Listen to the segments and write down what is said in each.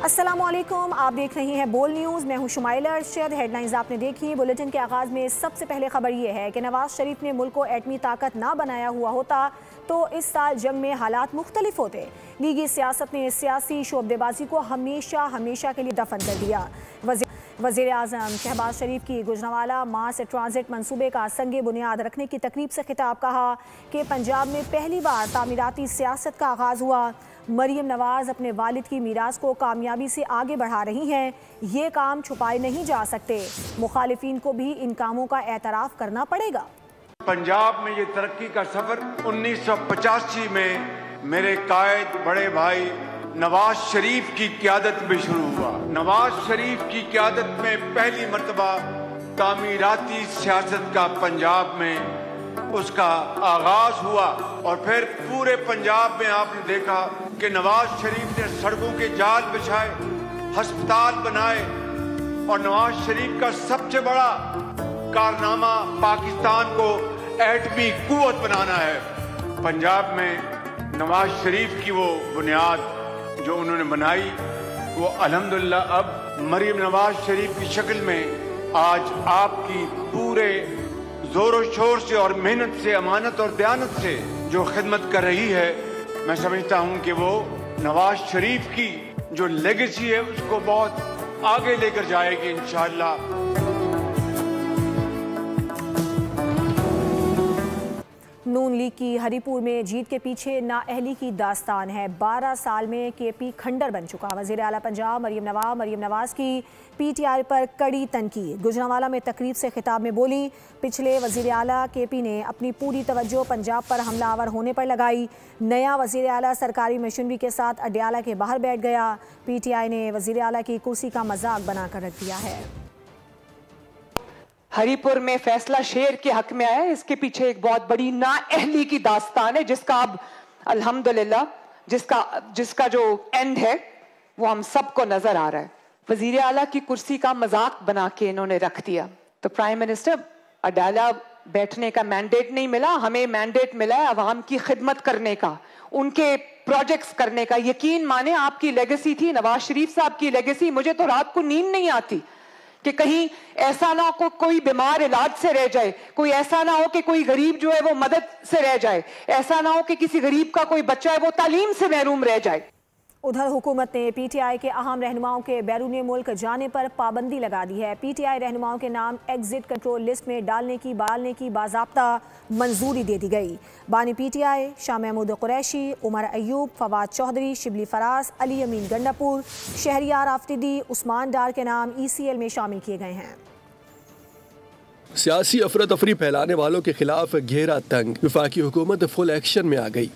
अस्सलामुअलैकुम, आप देख रही हैं बोल न्यूज़। मैं हूं शुमाइला अरशद। हेडलाइंस आपने देखी। बुलेटिन के आगाज़ में सबसे पहले खबर यह है कि नवाज शरीफ ने मुल्क को एटमी ताकत ना बनाया हुआ होता तो इस साल जंग में हालात मुख्तलिफ होते। लीगी सियासत ने सियासी शोबदेबाजी को हमेशा हमेशा के लिए दफन कर दिया। वज़ीर आज़म शहबाज शरीफ की गुजरांवाला मार्च ट्रांजिट मंसूबे का संगे बुनियाद रखने की तकरीब से खिताब। कहा कि पंजाब में पहली बार तामीराती सियासत का आगाज़ हुआ। मरीम नवाज अपने वालिद की मीरास को कामयाबी से आगे बढ़ा रही हैं। ये काम छुपाए नहीं जा सकते। मुखालिफिन को भी इन कामों का एतराफ़ करना पड़ेगा। पंजाब में ये तरक्की का सफर 1985 में मेरे कायद बड़े भाई नवाज शरीफ की क़यादत में शुरू हुआ। नवाज शरीफ की क़यादत में पहली मर्तबा तामीराती सियासत का पंजाब में उसका आगाज हुआ और फिर पूरे पंजाब में आपने देखा कि नवाज शरीफ ने सड़कों के जाल बिछाए, अस्पताल बनाए और नवाज शरीफ का सबसे बड़ा कारनामा पाकिस्तान को एटमी कुव्वत बनाना है। पंजाब में नवाज शरीफ की वो बुनियाद जो उन्होंने बनाई वो अल्हम्दुलिल्लाह अब मरीम नवाज शरीफ की शक्ल में आज आपकी पूरे जोर शोर से और मेहनत से, अमानत और दयानत से जो खिदमत कर रही है। मैं समझता हूं कि वो नवाज शरीफ की जो लेगेसी है उसको बहुत आगे लेकर जाएगी इंशाअल्लाह। नून लीग की हरिपुर में जीत के पीछे नाअहली की दास्तान है। 12 साल में केपी खंडर बन चुका। वज़ीर आला पंजाब मरीम नवाज की पीटीआई पर कड़ी तनकीद। गुजरांवाला में तकरीब से खिताब में बोली, पिछले वज़ीर आला केपी ने अपनी पूरी तवज्जो पंजाब पर हमलावर होने पर लगाई। नया वज़ीर आला सरकारी मशीनरी के साथ अड्याला के बाहर बैठ गया। पीटीआई ने वज़ीर आला की कुर्सी का मजाक बनाकर रख दिया है। हरिपुर में फैसला शेर के हक में आया। इसके पीछे एक बहुत बड़ी नाअहली की दास्तान है जिसका अब अल्हम्दुलिल्लाह जिसका जो एंड है वो हम सबको नजर आ रहा है। वजीर आला की कुर्सी का मजाक बना के इन्होंने रख दिया। तो प्राइम मिनिस्टर, अडाला बैठने का मैंडेट नहीं मिला, हमें मैंडेट मिला है अवाम की खिदमत करने का, उनके प्रोजेक्ट्स करने का। यकीन माने आपकी लेगेसी थी, नवाज शरीफ साहब की लेगेसी। मुझे तो रात को नींद नहीं आती कि कहीं ऐसा ना हो कोई बीमार इलाज से रह जाए, कोई ऐसा ना हो कि कोई गरीब जो है वो मदद से रह जाए, ऐसा ना हो कि किसी गरीब का कोई बच्चा है वो तालीम से महरूम रह जाए। उधर हुकूमत ने पीटीआई के अहम रहनुमाओं के बैरून मुल्क जाने पर पाबंदी लगा दी है। पीटीआई रहनुमाओं के नाम एग्जिट कंट्रोल लिस्ट में डालने की बाज़ाब्ता मंजूरी दे दी गई। बानी पीटीआई शाह महमूद कुरैशी, उमर अयूब, फवाद चौधरी, शिबली फराज, अली अमीन गंडापुर, शहरियार आफरीदी, उस्मान डार के नाम ECL में शामिल किए गए हैं। सियासी अफरा तफरी फैलाने वालों के खिलाफ घेरा तंग। वफाकी हुकूमत फुल एक्शन में आ गई।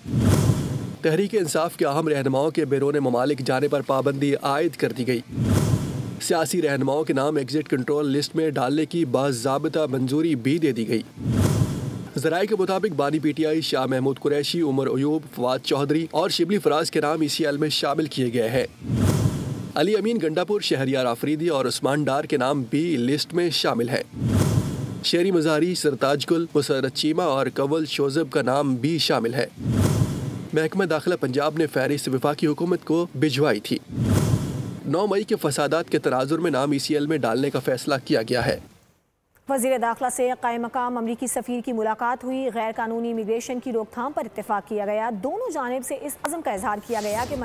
तहरीक इंसाफ के अहम रहनुमाओं के बैरून ममालिक जाने पर पाबंदी आयद कर दी गई। सियासी रहनुमाओं के नाम एग्जिट कंट्रोल लिस्ट में डालने की बाज़ाब्ता मंजूरी भी दे दी गई। ज़राए के मुताबिक बानी पीटीआई शाह महमूद कुरैशी, उमर अयूब, फवाद चौधरी और शिबली फराज के नाम ECL में शामिल किए गए हैं। अली अमीन गंडापुर, शहरियार आफरीदी और उस्मान डार के नाम भी लिस्ट में शामिल है। शेरी मजारी, सरताज गुल, मुसर्रत चीमा और कवल शोजब का नाम भी शामिल है। महकमा दाखिला पंजाब ने फहरिस्त वफाकी हुकूमत को भिजवाई थी। 9 मई के फसादात के तनाजुर में नाम ECL में डालने का फैसला किया गया है। वज़ीर दाखिला से कायम मकाम अमरीकी सफ़ीर की मुलाकात हुई। गैर कानूनी इमिग्रेशन की रोकथाम पर इत्तेफाक किया गया। दोनों जानिब से इस अज़म का इजहार किया गया कि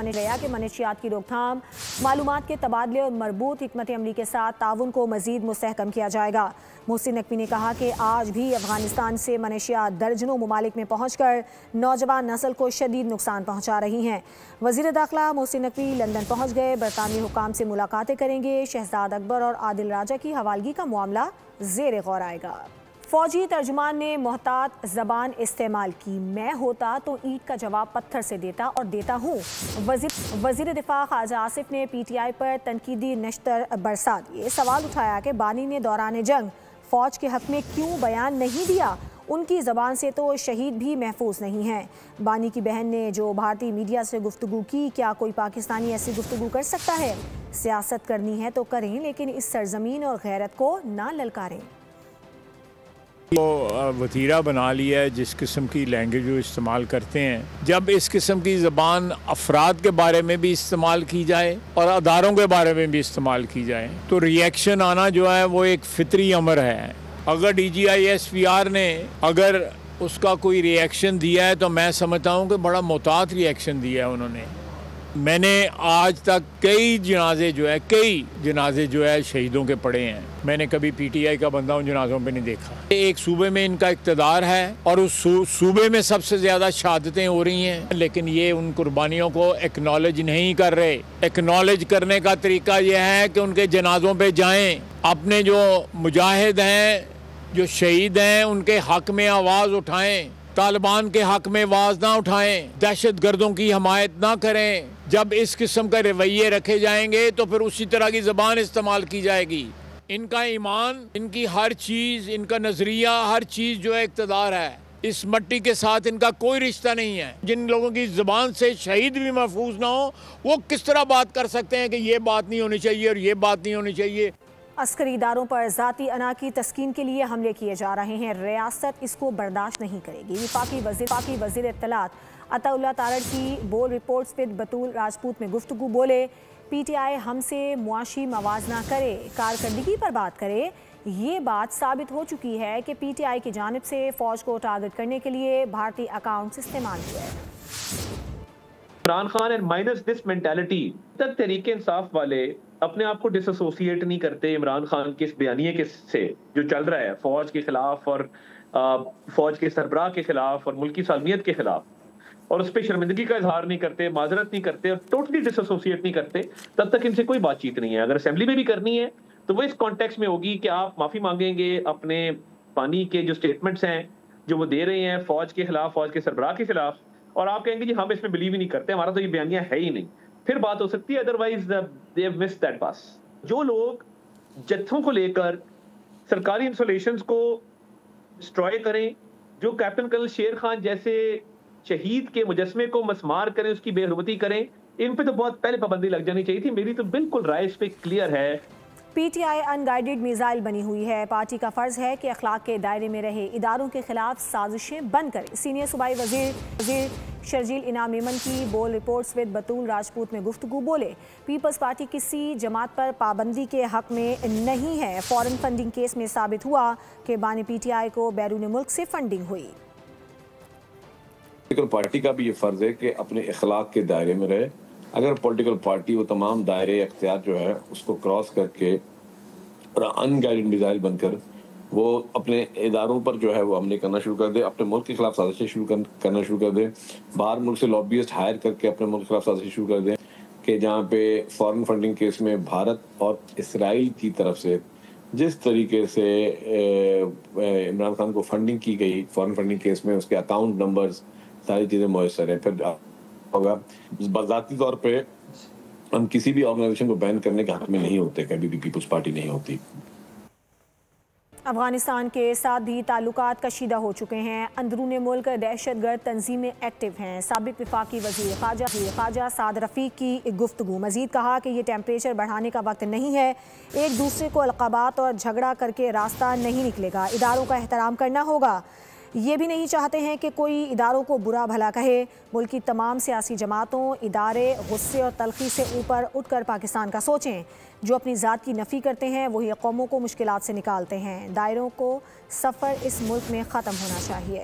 मनशियात की रोकथाम, मालूमात के तबादले और मरबूत हिकमत अमली के साथ ताउन को मज़ीद मुस्तहकम किया जाएगा। मोहसिन नकवी ने कहा कि आज भी अफगानिस्तान से मनशियात दर्जनों ममालिक में पहुँच कर नौजवान नस्ल को शदीद नुकसान पहुँचा रही हैं। वज़ीर दाखिला मोहसिन नकवी लंदन पहुँच गए। बरतानवी हुकाम से मुलाकातें करेंगे। शहजाद अकबर और आदिल राजा की हवालगी का मामला ज़ेर गौर आएगा। फौजी तर्जुमान ने मोहतात ज़बान इस्तेमाल की। मैं होता तो ईंट का जवाब पत्थर से देता और देता हूँ। वज़ीर दिफा ख्वाजा आसिफ ने पीटीआई पर तनकीदी नश्तर बरसा दिए। सवाल उठाया कि बानी ने दौरान जंग फ़ौज के हक़ में क्यों बयान नहीं दिया। उनकी ज़बान से तो शहीद भी महफूज नहीं हैं। बानी की बहन ने जो भारतीय मीडिया से गुफ्तगू की, क्या कोई पाकिस्तानी ऐसी गुफ्तगू कर सकता है? सियासत करनी है तो करें, लेकिन इस सरजमीन और गैरत को ना ललकारें। वतीरा बना लिया है जिस किस्म की लैंग्वेज वो इस्तेमाल करते हैं। जब इस किस्म की ज़बान अफराद के बारे में भी इस्तेमाल की जाए और अदारों के बारे में भी इस्तेमाल की जाए तो रिएक्शन आना जो है वो एक फितरी अमर है। अगर DGI-SPR ने अगर उसका कोई रिएक्शन दिया है तो मैं समझता हूँ कि बड़ा मोहतात रिएक्शन दिया है उन्होंने। मैंने आज तक कई जनाजे जो है शहीदों के पढ़े हैं। मैंने कभी PTI का बंदा उन जनाजों पे नहीं देखा। एक सूबे में इनका इक़्तिदार है और उस सूबे में सबसे ज़्यादा शहादतें हो रही हैं, लेकिन ये उन कुर्बानियों को एक्नॉलेज नहीं कर रहे। एक्नॉलेज करने का तरीका यह है कि उनके जनाजों पे जाएं, अपने जो मुजाहिद हैं, जो शहीद हैं, उनके हक़ में आवाज़ उठाएं, तालिबान के हक़ में आवाज़ ना उठाएं, दहशत गर्दों की हमायत ना करें। जब इस किस्म का रवैये रखे जाएंगे तो फिर उसी तरह की ज़बान इस्तेमाल की जाएगी। इनका ईमान, इनकी हर चीज़, इनका नज़रिया, हर चीज़ जो है इक़्तिदार है। इस मट्टी के साथ इनका कोई रिश्ता नहीं है। जिन लोगों की ज़बान से शहीद भी महफूज ना हो, वो किस तरह बात कर सकते हैं कि ये बात नहीं होनी चाहिए और ये बात नहीं होनी चाहिए। अस्करी इदारों पर ज़ाती अना की तस्कीन के लिए हमले किए जा रहे हैं। रियासत इसको बर्दाश्त नहीं करेगी। वफाकी वज़ीर इत्तलात अताउल्लाह तारड़ की बोल रिपोर्ट्स विद बतूल राजपूत में गुफ्तगू बोले, PTI हमसे मुआशी मवाजना करे, कारकर्दगी पर बात करे। ये बात साबित हो चुकी है कि PTI की जानिब से फ़ौज को टारगेट करने के लिए भारतीय अकाउंट्स इस्तेमाल हुए। Imran Khan and minus this mentality तक तहरीक इंसाफ वाले अपने आप को डिसोसिएट नहीं करते इमरान खान के इस बयानिए के से जो चल रहा है फौज के खिलाफ और फौज के सरबराह के खिलाफ और मुल्की सालमियत के खिलाफ, और उस पर शर्मिंदगी का इजहार नहीं करते, माजरत नहीं करते और टोटली डिसोसिएट नहीं करते, तब तक इनसे कोई बातचीत नहीं है। अगर असेंबली में भी करनी है तो वो इस कॉन्टेक्स्ट में होगी कि आप माफ़ी मांगेंगे अपने पानी के जो स्टेटमेंट्स हैं जो वो दे रहे हैं फौज के खिलाफ, फौज के सरबराह के खिलाफ, और आप कहेंगे जी हम इसमें बिलीव ही नहीं करते, हमारा तो ये बयानिया है ही नहीं, फिर बात हो सकती है। Otherwise they have missed that बस। जो लोग जत्थों को लेकर सरकारी इंस्टॉलेशंस को डिस्ट्रॉय करें, जो कैप्टन कर्नल शेर खान जैसे शहीद के मुजस्मे को मसमार करें, उसकी बेहुरमती करें, इन पे तो बहुत पहले पाबंदी लग जानी चाहिए थी। मेरी तो बिल्कुल राय इस पे क्लियर है। PTI अनगाइडेड मिसाइल बनी हुई है। पार्टी का फर्ज है कि अखलाक के दायरे में रहे, इदारों के खिलाफ साजिशें बंद करे। सीनियर सूबाई वजीर शर्जील इनाम मेमन की बोल रिपोर्ट्स विद बतूल राजपूत में गुफ्तगू बोले, पीपल्स पार्टी किसी जमात पर पाबंदी के हक में नहीं है। फॉरेन फंडिंग केस में साबित हुआ कि बानी PTI को बैरून मुल्क से फंडिंग हुई। पॉलिटिकल पार्टी का भी ये फर्ज है कि अपने इखलाक के दायरे में रहे। अगर पॉलिटिकल पार्टी वो तमाम दायरे अख्तियार जो है उसको क्रॉस करके और अनगाइडेड मिसाइल बनकर वो अपने इदारों पर जो है वो हमले करना शुरू कर दे, अपने मुल्क के खिलाफ साजिशें करना शुरू कर दे, बाहर मुल्क से लॉबियस्ट हायर करके अपने मुल्क के खिलाफ साजिशें शुरू कर दें, कि जहाँ पे फॉरेन फंडिंग केस में भारत और इसराइल की तरफ से जिस तरीके से इमरान खान को फंडिंग की गई फॉरेन फंडिंग केस में, उसके अकाउंट नंबर्स सारी चीज़ें मौसर हैं। फिर होगा बज़ाती तौर पे हम किसी भी ऑर्गेनाइजेशन को बैन करने के हक में नहीं होते, कभी भी पीपल्स पार्टी नहीं होती। अफगानिस्तान के साथ भी ताल्लुकात कशीदा हो चुके हैं। अंदरूनी मुल्क दहशतगर्द तंजीमें एक्टिव हैं। साबिक वफाकी वज़ीर ख़ाजा साद रफ़ीक की गुफ्तगू। मज़ीद कहा कि ये टेम्परेचर बढ़ाने का वक्त नहीं है, एक दूसरे को अलक़ाबात और झगड़ा करके रास्ता नहीं निकलेगा, इदारों का एहतराम करना होगा। ये भी नहीं चाहते हैं कि कोई इदारों को बुरा भला कहे। मुल्क की तमाम सियासी जमातों, इदारे गुस्से और तलखी से ऊपर उठकर पाकिस्तान का सोचें। जो अपनी ज़ात की नफ़ी करते हैं वही कौमों को मुश्किलात से निकालते हैं। दायरों को सफ़र इस मुल्क में ख़त्म होना चाहिए।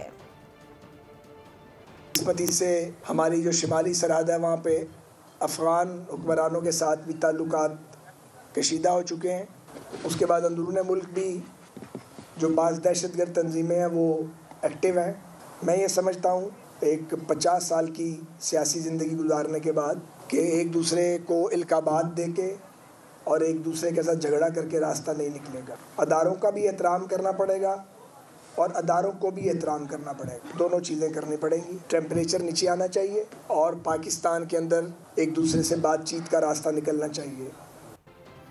नस्बती से हमारी जो शिमाली सरहद है वहाँ पे अफ़गान हुक्मरानों के साथ भी ताल्लुकात कशीदा हो चुके हैं। उसके बाद अंदरूनी मुल्क भी जो बाज़ दहशतगर्द तंजीमें हैं वो एक्टिव हैं। मैं ये समझता हूँ एक 50 साल की सियासी ज़िंदगी गुजारने के बाद कि एक दूसरे को इल्काबात दे के और एक दूसरे के साथ झगड़ा करके रास्ता नहीं निकलेगा। अदारों का भी एहतराम करना पड़ेगा और अदारों को भी एहतराम करना पड़ेगा। दोनों चीज़ें करनी पड़ेंगी। टेम्परेचर नीचे आना चाहिए और पाकिस्तान के अंदर एक दूसरे से बातचीत का रास्ता निकलना चाहिए।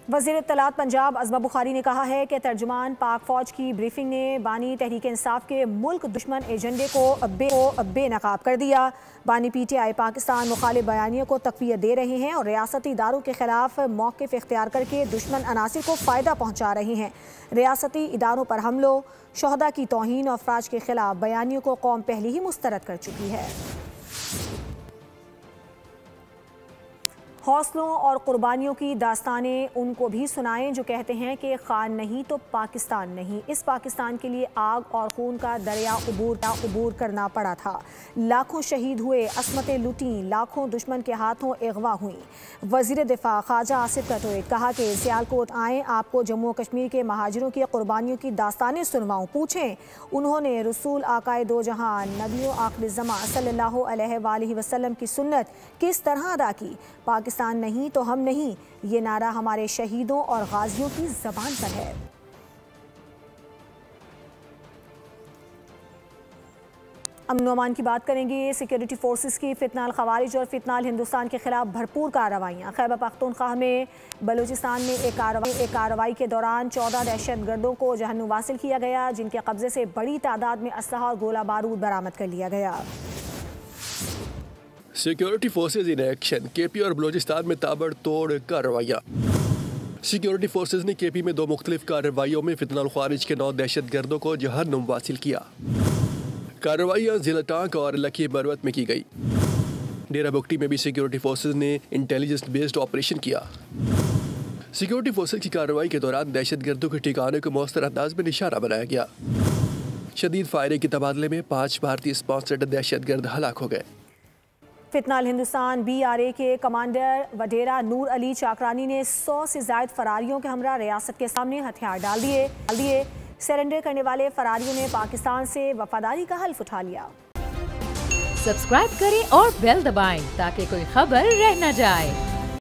वज़ीर इत्तलात पंजाब अज़मा बुखारी ने कहा है कि तर्जुमान पाक फ़ौज की ब्रीफिंग ने बानी तहरीक इंसाफ के मुल्क दुश्मन एजेंडे को बेनकाब कर दिया। बानी PTI पाकिस्तान मुखालिफ बयानियों को तक़वियत दे रहे हैं और रियासती इदारों के खिलाफ मौक़िफ़ इख्तियार करके दुश्मन अनासिर को फ़ायदा पहुँचा रहे हैं। रियासती इदारों पर हमलों, शहदा की तौहीन और अफराज के खिलाफ बयानियों को कौम पहले ही मुस्तरद कर चुकी है। हौसलों और कुर्बानियों की दास्तानें उनको भी सुनाएं जो कहते हैं कि खान नहीं तो पाकिस्तान नहीं। इस पाकिस्तान के लिए आग और खून का दरिया उबूर करना पड़ा था। लाखों शहीद हुए, असमतें लुटी, लाखों दुश्मन के हाथों अगवा हुई। वज़ीर दिफा ख्वाजा आसिफ कटोए कहा कि सियालकोट आएँ, आपको जम्मू कश्मीर के महाजिरों की कुर्बानियों की दास्तानें सुनवाऊँ। पूछें उन्होंने रसूल आकाए दो जहान नबियों आखिर ज़मां सल्लल्लाहु अलैहि वसल्लम की सुन्नत किस तरह अदा की। पाकिस्तान नहीं तो हम नहीं, ये नारा हमारे शहीदों और गाजियों की ज़बान पर है। अमन अमान की बात करेंगे। सिक्योरिटी फोर्सेस की फितनाल खवारिज और फितनाल हिंदुस्तान के खिलाफ भरपूर कार्रवाइयाँ। खैबर पख्तूनख्वा में बलूचिस्तान में एक कार्रवाई के दौरान 14 दहशतगर्दों को जहन्नुम वासिल किया गया, जिनके कब्जे से बड़ी तादाद में असलहा और गोला बारूद बरामद कर लिया गया। Security forces in action, KP और बलूचिस्तान में ताबड़तोड़ कार्रवाइयाँ। सिक्योरिटी फोर्सेज ने KP में 2 मुख्तलिफ कार्रवाइयों में फितनाल ख्वारिज के 9 दहशतगर्दों को जहन्नुम वासिल किया। कार्रवाइयाँ जिला टांक और लकी बरवत में की गई। डेरा बुगटी में भी सिक्योरिटी फोर्सेज ने इंटेलिजेंस बेस्ड ऑपरेशन किया। सिक्योरिटी फोर्सेज की कार्रवाई के दौरान दहशतगर्दों के ठिकाने को मौसर अंदाज में निशाना बनाया गया। शदीद फायरिंग के तबादले में 5 भारतीय स्पॉन्सर्ड दहशतगर्द हलाक हो गए। फितनाल हिंदुस्तान BRA के कमांडर वडेरा नूर अली चाकरानी ने 100 से ज़ायद फरारियों के हमरा रियासत के सामने हथियार डाल दिए। सरेंडर करने वाले फरारियों ने पाकिस्तान से वफादारी का हल्फ उठा लिया। सब्सक्राइब करें और बेल दबाएं ताकि कोई खबर रह न जाए।